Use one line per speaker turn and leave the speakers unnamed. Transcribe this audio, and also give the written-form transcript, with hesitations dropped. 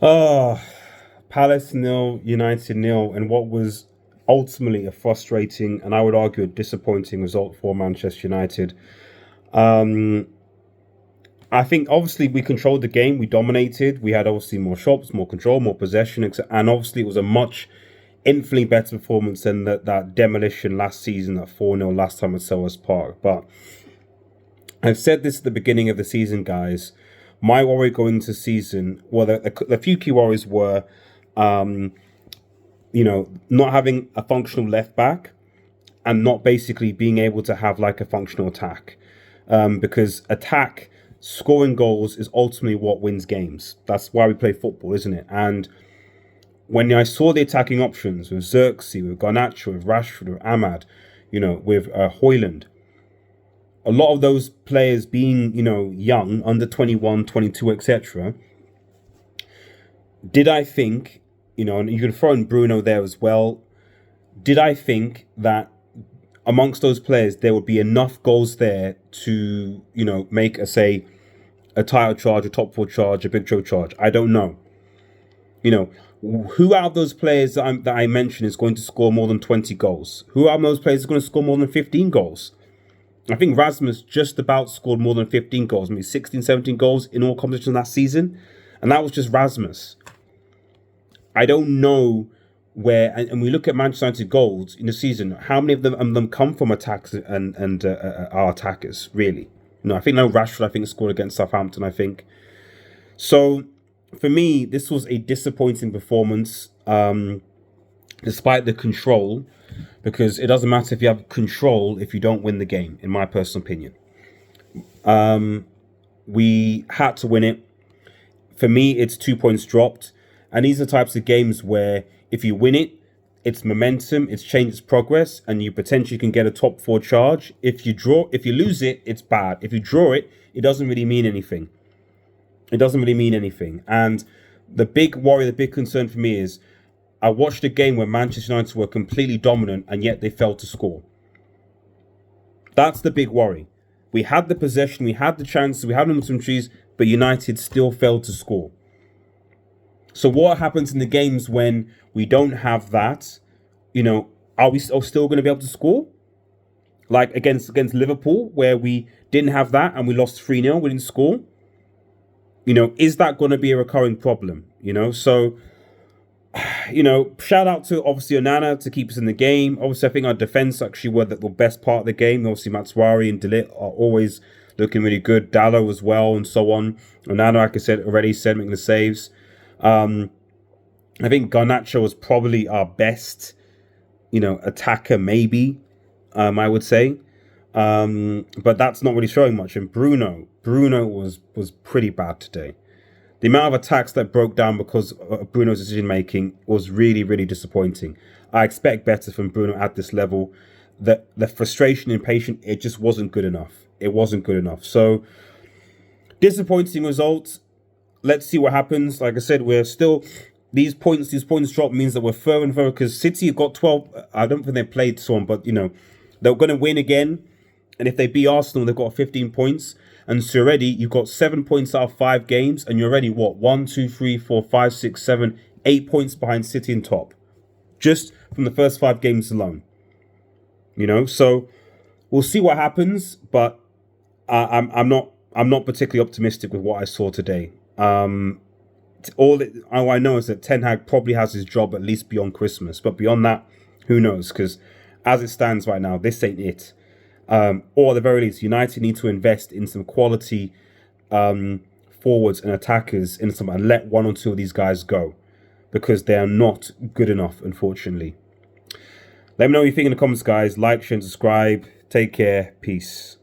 Oh, Palace nil, United nil, and what was ultimately a frustrating and I would argue a disappointing result for Manchester United. Um, I think obviously we controlled the game, we dominated, we had obviously more shots, more control, more possession, and obviously it was a much infinitely better performance than that demolition last season at 4-0 last time at Selhurst Park. But I've said this at the beginning of the season, guys. My worry going into the season, well, the few key worries were, um, not having a functional left back and not basically being able to have like a functional attack. Because attack, scoring goals is ultimately what wins games. That's why we play football, isn't it? And when I saw the attacking options with Xerxes, with Garnacho, with Rashford, with Ahmad, with Hoyland, a lot of those players being, young, under 21, 22, etc., did I think, and you can throw in Bruno there as well, did I think that amongst those players there would be enough goals there to, make a title charge, a top four charge, a big show charge? I don't know. You know, who out of those players that I mentioned is going to score more than 20 goals? Who out of those players is going to score more than 15 goals? I think Rasmus just about scored more than 15 goals, maybe 16, 17 goals in all competitions last season. And that was just Rasmus. I don't know where, and we look at Manchester United goals in the season, how many of them come from attacks and our attackers, really? I think Rashford, I think, scored against Southampton, I think. So, for me, this was a disappointing performance, despite the control, because it doesn't matter if you have control if you don't win the game, in my personal opinion. We had to win it. For me, it's 2 points dropped. And these are types of games where if you win it, it's momentum, it's change, it's progress, and you potentially can get a top four charge. If you lose it, it's bad. If you draw it, it doesn't really mean anything. It doesn't really mean anything. And the big worry, the big concern for me is I watched a game where Manchester United were completely dominant and yet they failed to score. That's the big worry. We had the possession, we had the chances, we had some trees, but United still failed to score. So what happens in the games when we don't have that? Are we still going to be able to score? Like against Liverpool, where we didn't have that and we lost 3-0, we didn't score. Is that going to be a recurring problem? So shout out to obviously Onana to keep us in the game. Obviously, I think our defense actually were the best part of the game. Obviously, Matswari and Delit are always looking really good. Dallo as well, and so on. Onana, like I said, already making the saves. I think Garnacho was probably our best, attacker, maybe. I would say. But that's not really showing much. And Bruno was pretty bad today. The amount of attacks that broke down because of Bruno's decision making was really, really disappointing. I expect better from Bruno at this level. The frustration and impatience, it just wasn't good enough. It wasn't good enough. So disappointing results. Let's see what happens. Like I said, we're still these points drop means that we're further and further because City have got 12. I don't think they played someone, but they're going to win again. And if they beat Arsenal, they've got 15 points. And so already you've got 7 points out of 5 games, and you're already what? 1, 2, 3, 4, 5, 6, 7, 8 points behind City in top. Just from the first 5 games alone. So we'll see what happens, but I'm not particularly optimistic with what I saw today. All I know is that Ten Hag probably has his job at least beyond Christmas, but beyond that, who knows? Because as it stands right now, this ain't it. Or at the very least, United need to invest in some quality forwards and attackers and let 1 or 2 of these guys go because they are not good enough, unfortunately. Let me know what you think in the comments, guys. Like, share, and subscribe. Take care. Peace.